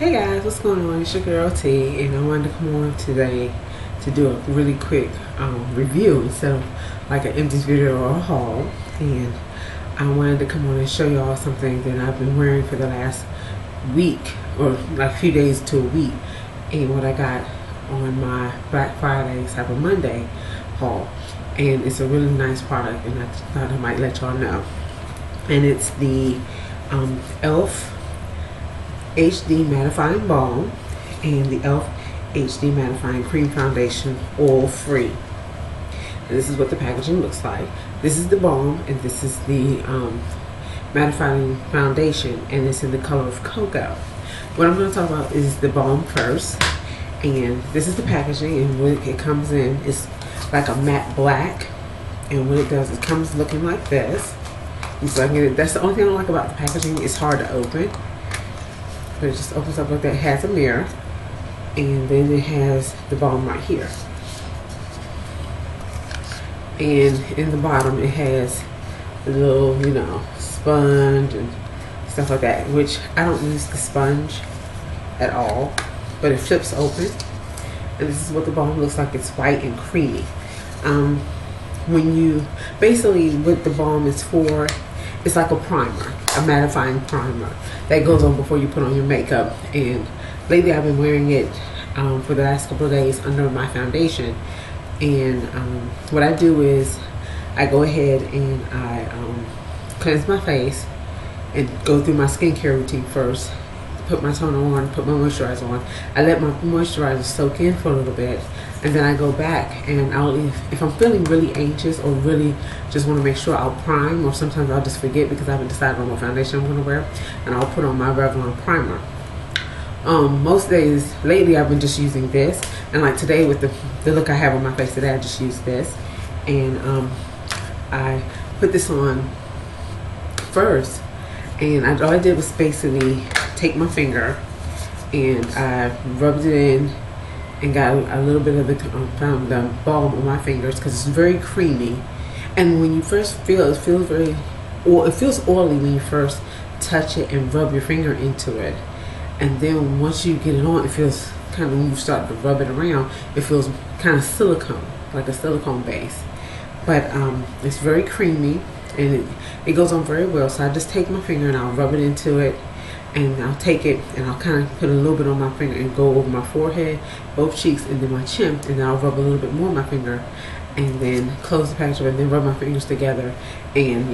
Hey guys, what's going on? It's your girl T, and I wanted to come on today to do a really quick review instead of like an empty video or a haul. And I wanted to come on and show y'all something that I've been wearing for the last week, or like a few days to a week, and what I got on my Black Friday, Cyber Monday haul. And it's a really nice product, and I thought I might let y'all know. And it's the e.l.f. HD Mattifying Balm and the e.l.f. HD Mattifying Cream Foundation, oil free. And this is what the packaging looks like. This is the balm, and this is the mattifying foundation, and it's in the color of cocoa. What I'm going to talk about is the balm first, and this is the packaging, and what it comes in is like a matte black, and what it does, it comes looking like this. And so that's the only thing I don't like about the packaging. It's hard to open. But it just opens up like that. It has a mirror, and then it has the balm right here. And in the bottom, it has a little, sponge and stuff like that, which I don't use the sponge at all, but it flips open. And this is what the balm looks like. It's white and creamy. Basically what the balm is for, it's like a primer, a mattifying primer that goes on before you put on your makeup. And lately I've been wearing it for the last couple of days under my foundation. And what I do is I go ahead and I cleanse my face and go through my skincare routine first. Put my toner on, put my moisturizer on. I let my moisturizer soak in for a little bit, and then I go back and if I'm feeling really anxious or really just want to make sure, I'll prime, or sometimes I'll just forget because I haven't decided on what foundation I'm going to wear, and I'll put on my regular primer. Most days lately I've been just using this, and like today with the look I have on my face today, I just used this, and I put this on first, and all I did was basically take my finger and I rubbed it in and got a little bit of the balm on my fingers because it's very creamy. And when you first feel it, it feels oily when you first touch it and rub your finger into it. And then once you get it on, it feels kind of, when you start to rub it around, it feels kind of silicone, like a silicone base. But it's very creamy, and it goes on very well. So I just take my finger and I'll rub it into it, and I'll take it and I'll kind of put a little bit on my finger and go over my forehead, both cheeks, and then my chin, and then I'll rub a little bit more on my finger, and then close the package up, and then rub my fingers together, and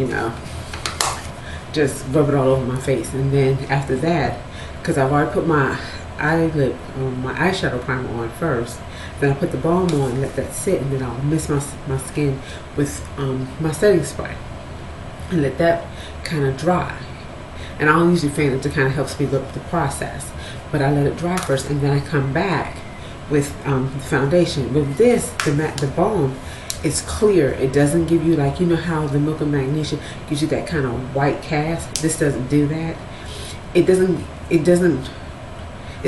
just rub it all over my face. And then after that, because I've already put my my eyeshadow primer on first, then I put the balm on, let that sit, and then I'll mist my skin with my setting spray and let that kind of dry. And I'll usually fan it to kind of help speed up the process, but I let it dry first, and then I come back with the foundation. With this, the balm is clear. It doesn't give you, like, how the milk and magnesia gives you that kind of white cast. This doesn't do that. It's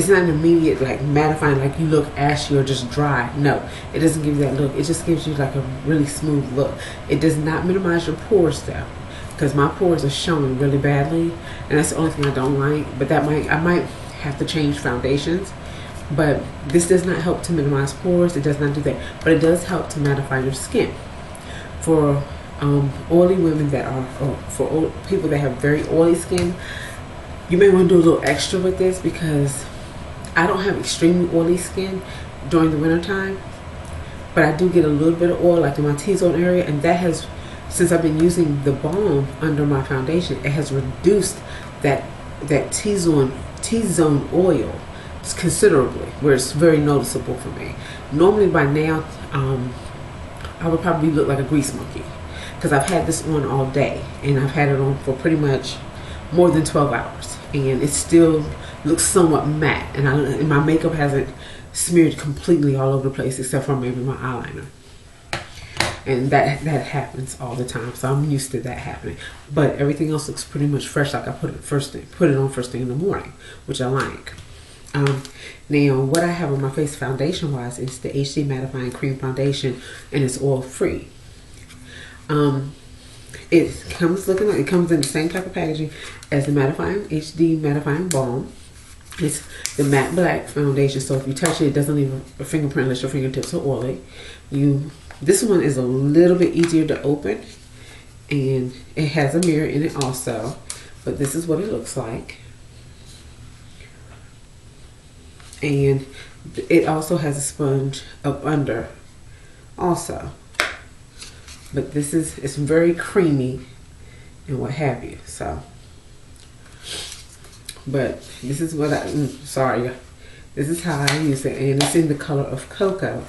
not an immediate like mattifying, like you look ashy or just dry. No, it doesn't give you that look. It just gives you like a really smooth look. It does not minimize your pores though, because my pores are showing really badly, and that's the only thing I don't like. But I might have to change foundations. But this does not help to minimize pores. It does not do that, but it does help to mattify your skin. For oily women or for people that have very oily skin, you may want to do a little extra with this, because I don't have extremely oily skin during the winter time, but I do get a little bit of oil like in my T-zone area, and that has, since I've been using the balm under my foundation, it has reduced that T-zone oil considerably, where it's very noticeable for me. Normally by now I would probably look like a grease monkey, because I've had this on all day, and I've had it on for pretty much more than 12 hours, and it still looks somewhat matte, and my makeup hasn't smeared completely all over the place except for maybe my eyeliner, and that happens all the time, so I'm used to that happening. But everything else looks pretty much fresh, like I put it on first thing in the morning, which I like. Now what I have on my face foundation wise is the HD Mattifying Cream Foundation, and it's oil free. It comes in the same type of packaging as the HD Mattifying Balm. It's the matte black foundation, so if you touch it, it doesn't leave a fingerprint unless your fingertips are oily. This one is a little bit easier to open, and it has a mirror in it also, but this is what it looks like. And it also has a sponge up under also, but it's very creamy and what have you. So, but this is what this is how I use it, and it's in the color of cocoa,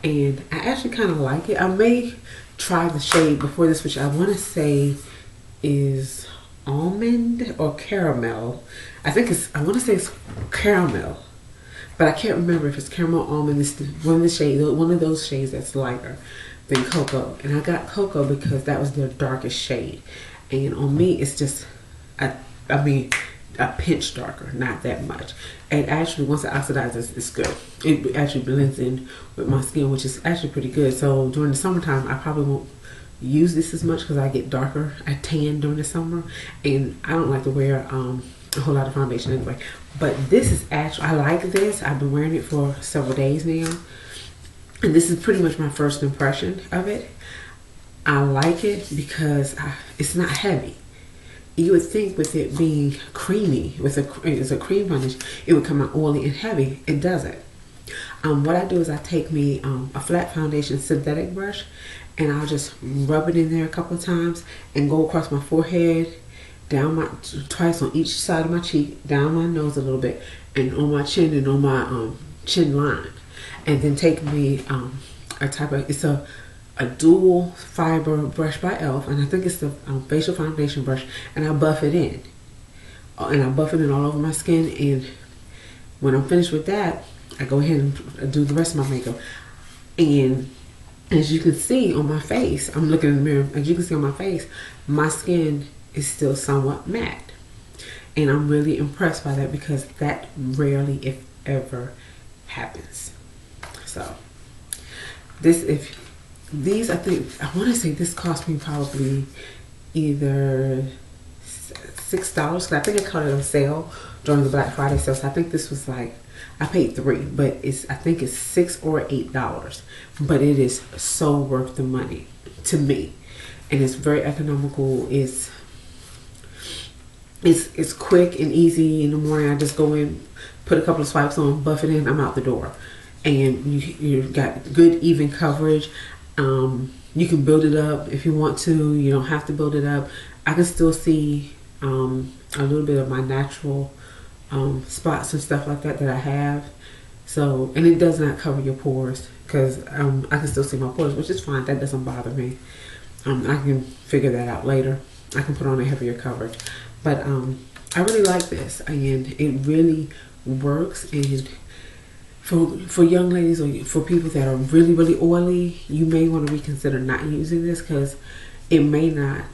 and I actually kind of like it. I may try the shade before this, which I want to say is almond or caramel. I want to say it's caramel, but I can't remember if it's caramel or almond. It's one of those shades that's lighter than cocoa, and I got cocoa because that was the darkest shade, and on me it's just a pinch darker, not that much. And actually, once it oxidizes, it's good. It actually blends in with my skin, which is actually pretty good. So during the summertime, I probably won't use this as much because I get darker. I tan during the summer, and I don't like to wear a whole lot of foundation anyway. But this is actually, I like this. I've been wearing it for several days now, and this is pretty much my first impression of it. I like it because it's not heavy. You would think with it being creamy, it's a cream foundation, it would come out oily and heavy. It doesn't. What I do is I take me a flat foundation synthetic brush, and I'll just rub it in there a couple of times and go across my forehead, twice on each side of my cheek, down my nose a little bit, and on my chin and on my chin line. And then take me it's a dual fiber brush by e.l.f. and I think it's the facial foundation brush, and I buff it in. And I buff it in all over my skin, and when I'm finished with that, I go ahead and do the rest of my makeup. And as you can see on my face, I'm looking in the mirror, as you can see on my face, my skin is still somewhat matte. And I'm really impressed by that because that rarely, if ever, happens. So, I think, I want to say this cost me probably either $6, because I think I caught it on sale during the Black Friday sale. So I think this was like, I paid $3, but I think it's $6 or $8. But it is so worth the money to me, and it's very economical. It's quick and easy. In the morning, I just go in, put a couple of swipes on, buff it in, I'm out the door, and you got good even coverage. You can build it up if you want to. You don't have to build it up. I can still see a little bit of my natural spots and stuff like that I have. So, and it does not cover your pores, because I can still see my pores, which is fine. That doesn't bother me. I can figure that out later. I can put on a heavier coverage. But I really like this, and it really works. And for young ladies, or for people that are really, really oily, you may want to reconsider not using this, because it may not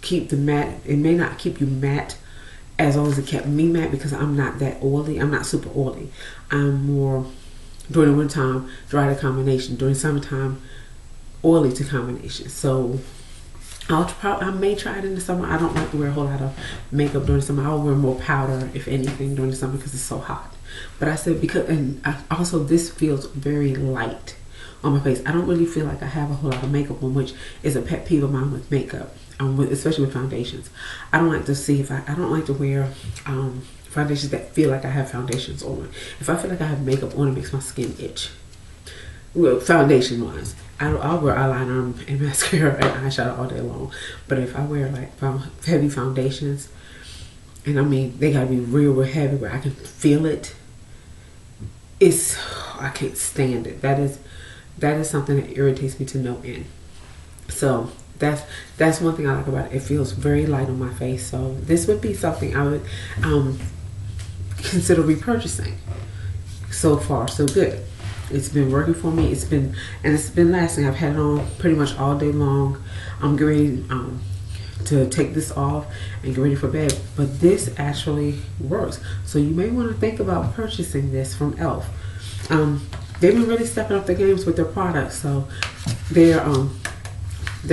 keep you matte as long as it kept me matte, because I'm not that oily. I'm not super oily. I'm more, during the winter time, dry to combination. During summertime, oily to combination. So I may try it in the summer. I don't like to wear a whole lot of makeup during the summer. I'll wear more powder, if anything, during the summer, because it's so hot. But I said, also this feels very light on my face. I don't really feel like I have a whole lot of makeup on, which is a pet peeve of mine with makeup, especially with foundations. I don't like to wear foundations that feel like I have foundations on. If I feel like I have makeup on, it makes my skin itch. Well, foundation wise, I'll wear eyeliner and mascara and eyeshadow all day long. But if I wear like heavy foundations, and I mean they gotta be real heavy where I can feel it, I can't stand it. That is something that irritates me to no end. So that's one thing I like about it. It feels very light on my face. So this would be something I would consider repurchasing. So far, so good. It's been working for me. It's been lasting. I've had it on pretty much all day long. I'm getting ready to take this off and get ready for bed. But this actually works. So you may want to think about purchasing this from e.l.f. They've been really stepping up their games with their products. So their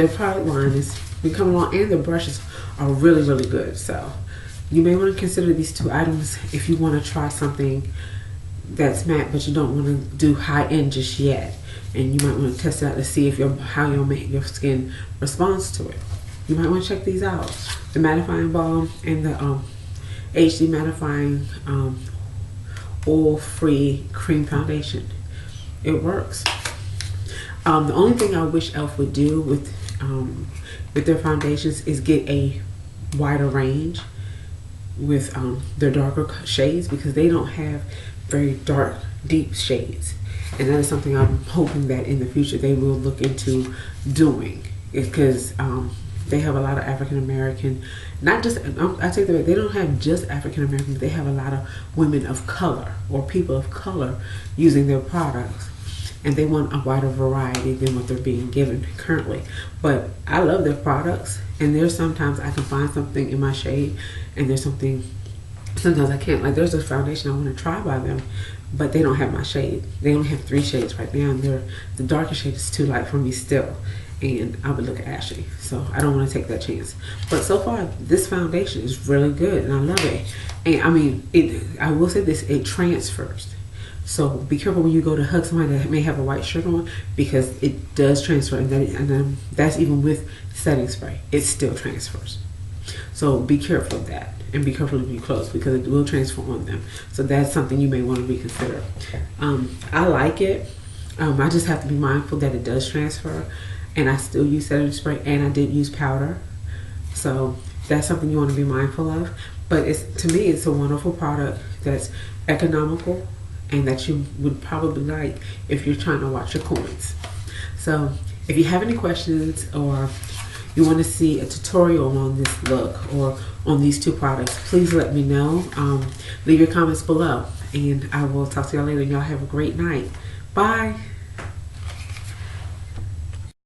product line is been coming along, and their brushes are really, really good. So You may want to consider these two items if you want to try something that's matte, but you don't want to do high end just yet. And you might want to test it out to see if how your skin responds to it. You might want to check these out: the Mattifying Balm and the HD Mattifying Oil-Free Cream Foundation. It works. The only thing I wish e.l.f. would do with their foundations is get a wider range with their darker shades, because they don't have very dark, deep shades. And that is something I'm hoping that in the future they will look into doing, because they have a lot of African American, not just, I take that back, they don't have just African American, they have a lot of women of color or people of color using their products, and they want a wider variety than what they're being given currently. But I love their products, and there's sometimes I can find something in my shade, and there's something sometimes I can't. Like, there's a foundation I want to try by them, but they don't have my shade. They only have 3 shades right now, and the darker shade is too light for me still, and I would look ashy, so I don't want to take that chance. But so far, this foundation is really good, and I love it. And I mean, I will say this: it transfers. So be careful when you go to hug somebody that may have a white shirt on, because it does transfer, and that's even with setting spray. It still transfers. So be careful of that, and be careful of your clothes, because it will transfer on them. So that's something you may want to reconsider. I like it. I just have to be mindful that it does transfer, and I still use setting spray, and I did use powder. So that's something you want to be mindful of. But to me, it's a wonderful product that's economical, and that you would probably like if you're trying to watch your coins. So if you have any questions, or you want to see a tutorial on this look or on these 2 products, please let me know. Leave your comments below, and I will talk to y'all later. Y'all have a great night. Bye.